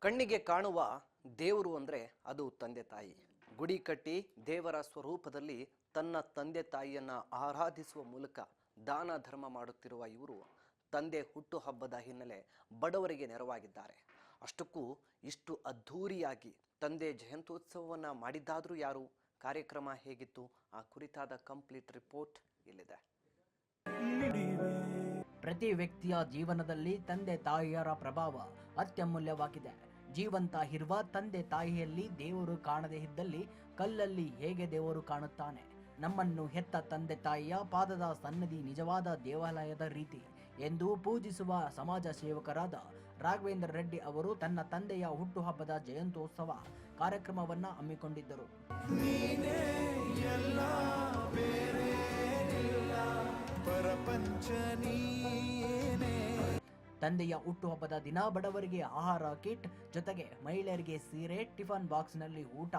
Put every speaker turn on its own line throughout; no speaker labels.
ಕಣ್ಣಿಗೆ ಕಾಣುವ ದೇವರು ಅಂದರೆ ಅದು ತಂದೆ ತಾಯಿ. ಗುಡಿ ಕಟ್ಟಿ ದೇವರ ಸ್ವರೂಪದಲ್ಲಿ ತನ್ನ ತಂದೆ ತಾಯಿಯನ್ನು ಆರಾಧಿಸುವ ಮೂಲಕ ದಾನ ಧರ್ಮ ಮಾಡುತ್ತಿರುವ ಇವರು ತಂದೆ ಹುಟ್ಟುಹಬ್ಬದ ಹಿನ್ನೆಲೆ ಬಡವರಿಗೆ ನೆರವಾಗಿದ್ದಾರೆ. ಅಷ್ಟಕ್ಕೂ ಇಷ್ಟು ಅದ್ಧೂರಿಯಾಗಿ ತಂದೆ ಜಯಂತ್ಯೋತ್ಸವವನ್ನು ಮಾಡಿದ್ದಾದರೂ ಯಾರು? ಕಾರ್ಯಕ್ರಮ ಹೇಗಿತ್ತು? ಆ ಕುರಿತಾದ ಕಂಪ್ಲೀಟ್ ರಿಪೋರ್ಟ್ ಇಲ್ಲಿದೆ.
ಪ್ರತಿ ವ್ಯಕ್ತಿಯ ಜೀವನದಲ್ಲಿ ತಂದೆ ತಾಯಿಯರ ಪ್ರಭಾವ ಅತ್ಯಮೂಲ್ಯವಾಗಿದೆ. ಜೀವಂತ ಇರುವ ತಂದೆ ತಾಯಿಯಲ್ಲಿ ದೇವರು ಕಾಣದೇ ಇದ್ದಲ್ಲಿ ಕಲ್ಲಲ್ಲಿ ಹೇಗೆ ದೇವರು ಕಾಣುತ್ತಾನೆ? ನಮ್ಮನ್ನು ಹೆತ್ತ ತಂದೆ ತಾಯಿಯ ಪಾದದ ಸನ್ನಿಧಿ ನಿಜವಾದ ದೇವಾಲಯದ ರೀತಿ ಎಂದು ಪೂಜಿಸುವ ಸಮಾಜ ಸೇವಕರಾದ ರಾಘವೇಂದ್ರ ರೆಡ್ಡಿ ಅವರು ತನ್ನ ತಂದೆಯ ಹುಟ್ಟುಹಬ್ಬದ ಜಯಂತ್ಯೋತ್ಸವ ಕಾರ್ಯಕ್ರಮವನ್ನು ಹಮ್ಮಿಕೊಂಡಿದ್ದರು. ತಂದೆಯ ಹುಟ್ಟುಹಬ್ಬದ ದಿನ ಬಡವರಿಗೆ ಆಹಾರ ಕಿಟ್ ಜೊತೆಗೆ ಮಹಿಳೆಯರಿಗೆ ಸೀರೆ, ಟಿಫನ್ ಬಾಕ್ಸ್ನಲ್ಲಿ ಊಟ,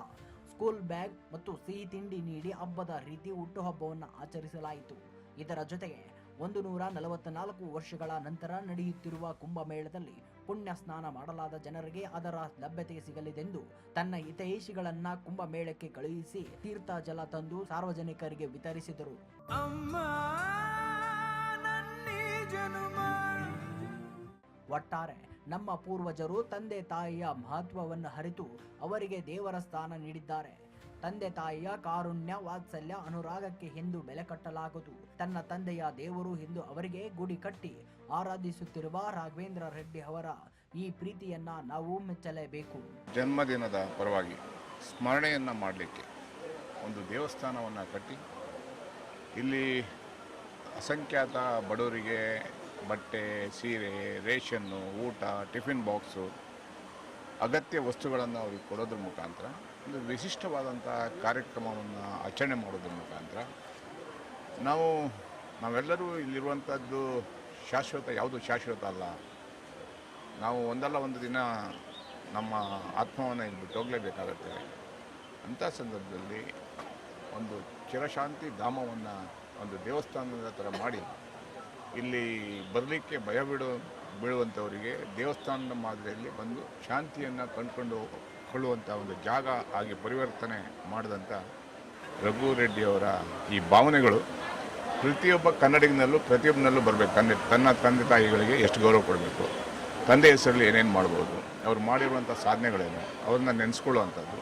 ಸ್ಕೂಲ್ ಬ್ಯಾಗ್ ಮತ್ತು ಸಿಹಿ ತಿಂಡಿ ನೀಡಿ ಹಬ್ಬದ ರೀತಿ ಹುಟ್ಟುಹಬ್ಬವನ್ನು ಆಚರಿಸಲಾಯಿತು. ಇದರ ಜೊತೆಗೆ 144 ವರ್ಷಗಳ ನಂತರ ನಡೆಯುತ್ತಿರುವ ಕುಂಭಮೇಳದಲ್ಲಿ ಪುಣ್ಯ ಸ್ನಾನ ಮಾಡಲಾದ ಜನರಿಗೆ ಅದರ ಲಭ್ಯತೆ ಸಿಗಲಿದೆಂದು ತನ್ನ ಹಿತೈಷಿಗಳನ್ನ ಕುಂಭಮೇಳಕ್ಕೆ ಕಳುಹಿಸಿ ತೀರ್ಥ ಜಲ ತಂದು ಸಾರ್ವಜನಿಕರಿಗೆ ವಿತರಿಸಿದರು. ಒಟ್ಟಾರೆ ನಮ್ಮ ಪೂರ್ವಜರು ತಂದೆ ತಾಯಿಯ ಮಹತ್ವವನ್ನು ಅರಿತು ಅವರಿಗೆ ದೇವರ ಸ್ಥಾನ ನೀಡಿದ್ದಾರೆ. ತಂದೆ ತಾಯಿಯ ಕಾರುಣ್ಯ, ವಾತ್ಸಲ್ಯ, ಅನುರಾಗಕ್ಕೆ ಎಂದು ಬೆಲೆ ಕಟ್ಟಲಾಗದು. ತನ್ನ ತಂದೆಯ ದೇವರು ಎಂದು ಅವರಿಗೆ ಗುಡಿ ಕಟ್ಟಿ ಆರಾಧಿಸುತ್ತಿರುವ ರಾಘವೇಂದ್ರ ರೆಡ್ಡಿ ಅವರ ಈ ಪ್ರೀತಿಯನ್ನ ನಾವು ಮೆಚ್ಚಲೇಬೇಕು.
ಜನ್ಮದಿನದ ಪರವಾಗಿ ಸ್ಮರಣೆಯನ್ನು ಮಾಡಲಿಕ್ಕೆ ಒಂದು ದೇವಸ್ಥಾನವನ್ನು ಕಟ್ಟಿ ಇಲ್ಲಿ ಅಸಂಖ್ಯಾತ ಬಡವರಿಗೆ ಬಟ್ಟೆ, ಸೀರೆ, ರೇಷನ್ನು, ಊಟ, ಟಿಫಿನ್ ಬಾಕ್ಸು, ಅಗತ್ಯ ವಸ್ತುಗಳನ್ನು ಅವ್ರಿಗೆ ಕೊಡೋದ್ರ ಮುಖಾಂತರ ಒಂದು ವಿಶಿಷ್ಟವಾದಂಥ ಕಾರ್ಯಕ್ರಮವನ್ನು ಆಚರಣೆ ಮಾಡೋದ್ರ ಮುಖಾಂತರ ನಾವೆಲ್ಲರೂ ಇಲ್ಲಿರುವಂಥದ್ದು ಯಾವುದು ಶಾಶ್ವತ ಅಲ್ಲ. ನಾವು ಒಂದಲ್ಲ ಒಂದು ದಿನ ನಮ್ಮ ಆತ್ಮವನ್ನು ಇಲ್ಲಿ ಬಿಟ್ಟು ಹೋಗಲೇಬೇಕಾಗತ್ತೆ. ಅಂಥ ಸಂದರ್ಭದಲ್ಲಿ ಒಂದು ಚಿರಶಾಂತಿ ಧಾಮವನ್ನು ಒಂದು ದೇವಸ್ಥಾನದ ಥರ ಮಾಡಿ ಇಲ್ಲಿ ಬರಲಿಕ್ಕೆ ಭಯ ಬೀಳುವಂಥವರಿಗೆ ದೇವಸ್ಥಾನದ ಮಾದರಿಯಲ್ಲಿ ಬಂದು ಶಾಂತಿಯನ್ನು ಕೊಳ್ಳುವಂಥ ಒಂದು ಜಾಗ ಆಗಿ ಪರಿವರ್ತನೆ ಮಾಡಿದಂಥ ರಘು ರೆಡ್ಡಿಯವರ ಈ ಭಾವನೆಗಳು ಪ್ರತಿಯೊಬ್ಬ ಕನ್ನಡಿಗನಲ್ಲೂ ಪ್ರತಿಯೊಬ್ಬನಲ್ಲೂ ಬರಬೇಕು. ತನ್ನ ತಂದೆ ತಾಯಿಗಳಿಗೆ ಎಷ್ಟು ಗೌರವ ಕೊಡಬೇಕು, ತಂದೆ ಹೆಸರಲ್ಲಿ ಏನೇನು ಮಾಡ್ಬೋದು, ಅವ್ರು ಮಾಡಿರುವಂಥ ಸಾಧನೆಗಳೇನು, ಅವ್ರನ್ನ ನೆನೆಸ್ಕೊಳ್ಳುವಂಥದ್ದು.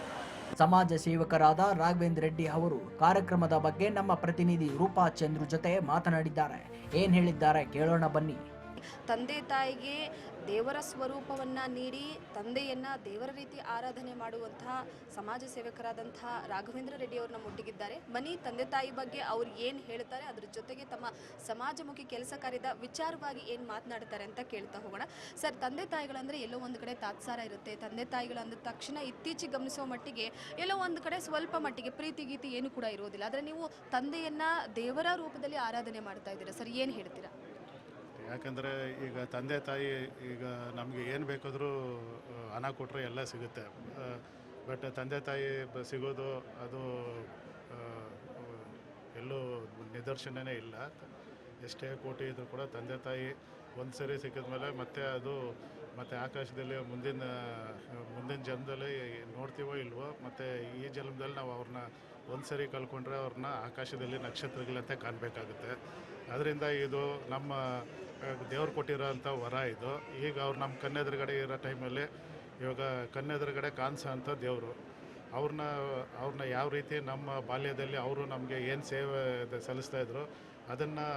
ಸಮಾಜ ಸೇವಕರಾದ ರಾಘವೇಂದ್ರ ರೆಡ್ಡಿ ಅವರು ಕಾರ್ಯಕ್ರಮದ ಬಗ್ಗೆ ನಮ್ಮ ಪ್ರತಿನಿಧಿ ರೂಪಾ ಚಂದ್ರು ಜೊತೆ ಮಾತನಾಡಿದ್ದಾರೆ. ಏನ್ ಹೇಳಿದ್ದಾರೆ ಕೇಳೋಣ ಬನ್ನಿ.
ತಂದೆ ತಾಯಿಗೆ ದೇವರ ಸ್ವರೂಪವನ್ನು ನೀಡಿ ತಂದೆಯನ್ನು ದೇವರ ರೀತಿ ಆರಾಧನೆ ಮಾಡುವಂತಹ ಸಮಾಜ ಸೇವಕರಾದಂತಹ ರಾಘವೇಂದ್ರ ರೆಡ್ಡಿ ಅವ್ರನ್ನ ಮುಟ್ಟಿಗಿದ್ದಾರೆ. ಬನ್ನಿ ತಂದೆ ತಾಯಿ ಬಗ್ಗೆ ಅವ್ರು ಏನು ಹೇಳ್ತಾರೆ, ಅದ್ರ ಜೊತೆಗೆ ತಮ್ಮ ಸಮಾಜಮುಖಿ ಕೆಲಸ ಕಾರ್ಯದ ವಿಚಾರವಾಗಿ ಏನು ಮಾತನಾಡ್ತಾರೆ ಅಂತ ಕೇಳ್ತಾ ಹೋಗೋಣ. ಸರ್, ತಂದೆ ತಾಯಿಗಳಂದರೆ ಎಲ್ಲೋ ಒಂದು ಕಡೆ ತಾತ್ಸಾರ ಇರುತ್ತೆ. ತಂದೆ ತಾಯಿಗಳು ಅಂದ ತಕ್ಷಣ ಇತ್ತೀಚೆಗೆ ಗಮನಿಸೋ ಮಟ್ಟಿಗೆ ಎಲ್ಲೋ ಒಂದು ಕಡೆ ಸ್ವಲ್ಪ ಮಟ್ಟಿಗೆ ಪ್ರೀತಿ ಗೀತಿ ಏನು ಕೂಡ ಇರೋದಿಲ್ಲ. ಆದರೆ ನೀವು ತಂದೆಯನ್ನು ದೇವರ ರೂಪದಲ್ಲಿ ಆರಾಧನೆ ಮಾಡ್ತಾ ಇದ್ದೀರಾ ಸರ್, ಏನು ಹೇಳ್ತೀರಾ?
ಯಾಕಂದರೆ ಈಗ ತಂದೆ ತಾಯಿ ಈಗ ನಮಗೆ ಏನು ಬೇಕಾದರೂ ಹಣ ಕೊಟ್ಟರೆ ಎಲ್ಲ ಸಿಗುತ್ತೆ. ಬಟ್ ತಂದೆ ತಾಯಿ ಸಿಗೋದು ಅದು ಎಲ್ಲೂ ನಿದರ್ಶನವೇ ಇಲ್ಲ. ಎಷ್ಟೇ ಕೋಟಿ ಇದ್ರೂ ಕೂಡ ತಂದೆ ತಾಯಿ ಒಂದು ಸರಿ ಸಿಕ್ಕಿದ ಮೇಲೆ ಮತ್ತೆ ಆಕಾಶದಲ್ಲಿ ಮುಂದಿನ ಜನ್ಮದಲ್ಲಿ ನೋಡ್ತೀವೋ ಇಲ್ವೋ, ಮತ್ತು ಈ ಜನ್ಮದಲ್ಲಿ ನಾವು ಅವ್ರನ್ನ ಒಂದು ಸರಿ ಕಳ್ಕೊಂಡ್ರೆ ಅವ್ರನ್ನ ಆಕಾಶದಲ್ಲಿ ನಕ್ಷತ್ರಗಳಂತೆ ಕಾಣಬೇಕಾಗುತ್ತೆ. ಅದರಿಂದ ಇದು ನಮ್ಮ ದೇವ್ರು ಕೊಟ್ಟಿರೋಂಥ ವರ ಇದು. ಈಗ ಅವ್ರು ನಮ್ಮ ಕಣ್ಣೆದುರುಗಡೆ ಇರೋ ಟೈಮಲ್ಲಿ ಇವಾಗ ಕಣ್ಣೆದುರುಗಡೆ ಕಾಣಿಸೋ ಅಂಥ ದೇವರು ಅವ್ರನ್ನ ಯಾವ ರೀತಿ ನಮ್ಮ ಬಾಲ್ಯದಲ್ಲಿ ಅವರು ನಮಗೆ ಏನು ಸೇವೆ ಸಲ್ಲಿಸ್ತಾಯಿದ್ರು ಅದನ್ನು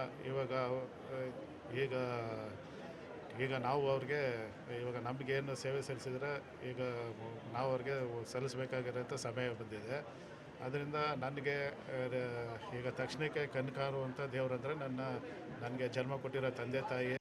ಈಗ ನಾವು ಅವ್ರಿಗೆ ಇವಾಗ ನಮಗೇನು ಸೇವೆ ಸಲ್ಲಿಸಿದ್ರೆ ಈಗ ನಾವು ಅವ್ರಿಗೆ ಸಲ್ಲಿಸಬೇಕಾಗಿರೋಂಥ ಸಮಯ ಬಂದಿದೆ. ಅದರಿಂದ ನನಗೆ ಈಗ ತಕ್ಷಣಕ್ಕೆ ಕಣ್ಕಾರುವಂಥ ದೇವರಂದರೆ ನನಗೆ ಜನ್ಮ ಕೊಟ್ಟಿರೋ ತಂದೆ ತಾಯಿ.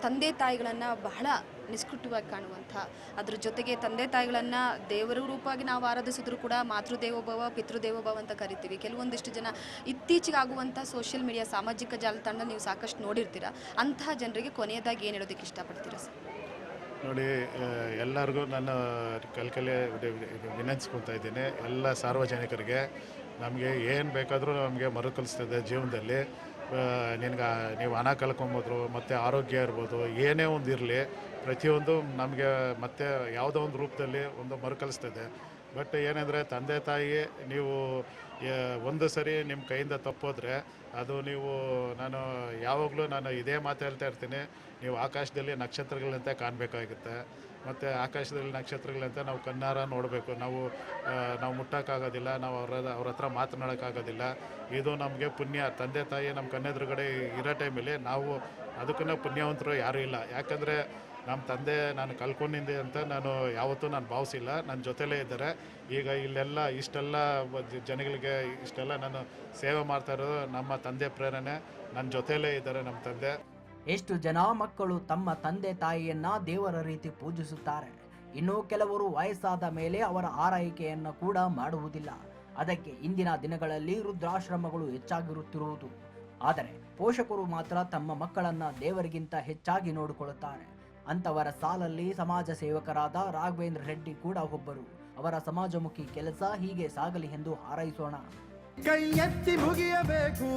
ತಂದೆ ತಾಯಿಗಳನ್ನು ಬಹಳ ನಿಷ್ಕೃಷ್ಟವಾಗಿ ಕಾಣುವಂಥ, ಅದ್ರ ಜೊತೆಗೆ ತಂದೆ ತಾಯಿಗಳನ್ನು ದೇವರ ರೂಪವಾಗಿ ನಾವು ಆರಾಧಿಸಿದ್ರು ಕೂಡ ಮಾತೃದೇವೋಭವ ಪಿತೃದೇವೋಭವ ಅಂತ ಕರಿತೀವಿ. ಕೆಲವೊಂದಿಷ್ಟು ಜನ ಇತ್ತೀಚೆಗೆ ಆಗುವಂಥ ಸೋಷಿಯಲ್ ಮೀಡಿಯಾ, ಸಾಮಾಜಿಕ ಜಾಲತಾಣ ನೀವು ಸಾಕಷ್ಟು ನೋಡಿರ್ತೀರ. ಅಂತಹ ಜನರಿಗೆ ಕೊನೆಯದಾಗಿ ಏನು ಹೇಳೋದಕ್ಕೆ ಇಷ್ಟಪಡ್ತೀರಾ ಸರ್?
ನೋಡಿ, ಎಲ್ಲರಿಗೂ ನನ್ನ ಕಲ್ಕಲೆ ವಿನಂತಿಸ್ಕೊತಾ ಇದ್ದೀನಿ. ಎಲ್ಲ ಸಾರ್ವಜನಿಕರಿಗೆ ನಮಗೆ ಏನು ಬೇಕಾದರೂ ನಮಗೆ ಮರುಕಳಿಸ್ತದೆ ಜೀವನದಲ್ಲಿ. ನೀವು ಹಣ ಕಳ್ಕೊಬೋದು, ಮತ್ತು ಆರೋಗ್ಯ ಇರ್ಬೋದು, ಏನೇ ಒಂದು ಇರಲಿ, ಪ್ರತಿಯೊಂದು ನಮಗೆ ಮತ್ತೆ ಯಾವುದೋ ಒಂದು ರೂಪದಲ್ಲಿ ಒಂದು ಮರುಕಳಿಸ್ತದೆ. ಬಟ್ ಏನಂದರೆ ತಂದೆ ತಾಯಿ ನೀವು ಒಂದು ಸರಿ ನಿಮ್ಮ ಕೈಯಿಂದ ತಪ್ಪೋದ್ರೆ ಅದು ನೀವು ಯಾವಾಗಲೂ ನಾನು ಇದೇ ಮಾತು ಹೇಳ್ತಾ ಇರ್ತೀನಿ, ನೀವು ಆಕಾಶದಲ್ಲಿ ನಕ್ಷತ್ರಗಳಂತೆ ಕಾಣಬೇಕಾಗುತ್ತೆ. ಮತ್ತು ಆಕಾಶದಲ್ಲಿ ನಕ್ಷತ್ರಗಳಂತೆ ನಾವು ಕಣ್ಣಾರ ನೋಡಬೇಕು. ನಾವು ಮುಟ್ಟೋಕ್ಕಾಗೋದಿಲ್ಲ, ನಾವು ಅವ್ರ ಹತ್ರ ಮಾತನಾಡೋಕ್ಕಾಗೋದಿಲ್ಲ. ಇದು ನಮಗೆ ಪುಣ್ಯ. ತಂದೆ ತಾಯಿ ನಮ್ಮ ಕಣ್ಣೆದುರುಗಡೆ ಇರೋ ಟೈಮಲ್ಲಿ ನಾವು ಅದಕ್ಕೂ ಪುಣ್ಯವಂತರು ಯಾರೂ ಇಲ್ಲ. ಯಾಕಂದರೆ ನಮ್ಮ ತಂದೆ ನಾನು ಕಳ್ಕೊಂಡಿದ್ದೆ ಅಂತ ನಾನು ಯಾವತ್ತೂ ಭಾವಿಸಿಲ್ಲ. ನನ್ನ ಜೊತೆಲೇ ಇದ್ದಾರೆ. ಈಗ ಇಷ್ಟೆಲ್ಲ ಜನಗಳಿಗೆ ಇಷ್ಟೆಲ್ಲ ನಾನು ಸೇವೆ ಮಾಡ್ತಾ ಇರೋದು ನಮ್ಮ ತಂದೆ ಪ್ರೇರಣೆ. ನನ್ನ ಜೊತೆಲೇ ಇದ್ದಾರೆ ನಮ್ಮ ತಂದೆ.
ಎಷ್ಟು ಜನ ಮಕ್ಕಳು ತಮ್ಮ ತಂದೆ ತಾಯಿಯನ್ನ ದೇವರ ರೀತಿ ಪೂಜಿಸುತ್ತಾರೆ. ಇನ್ನು ಕೆಲವರು ವಯಸ್ಸಾದ ಮೇಲೆ ಅವರ ಆರೈಕೆಯನ್ನು ಕೂಡ ಮಾಡುವುದಿಲ್ಲ. ಅದಕ್ಕೆ ಇಂದಿನ ದಿನಗಳಲ್ಲಿ ವೃದ್ಧಾಶ್ರಮಗಳು ಹೆಚ್ಚಾಗಿರುತ್ತಿರುವುದು. ಆದರೆ ಪೋಷಕರು ಮಾತ್ರ ತಮ್ಮ ಮಕ್ಕಳನ್ನ ದೇವರಿಗಿಂತ ಹೆಚ್ಚಾಗಿ ನೋಡಿಕೊಳ್ಳುತ್ತಾರೆ. ಅಂತವರ ಸಾಲಲ್ಲಿ ಸಮಾಜ ಸೇವಕರಾದ ರಾಘವೇಂದ್ರ ರೆಡ್ಡಿ ಕೂಡ ಒಬ್ಬರು. ಅವರ ಸಮಾಜಮುಖಿ ಕೆಲಸ ಹೀಗೆ ಸಾಗಲಿ ಎಂದು ಹಾರೈಸೋಣ.
ಕೈ ಎತ್ತಿ ಮುಗಿಯಬೇಕು.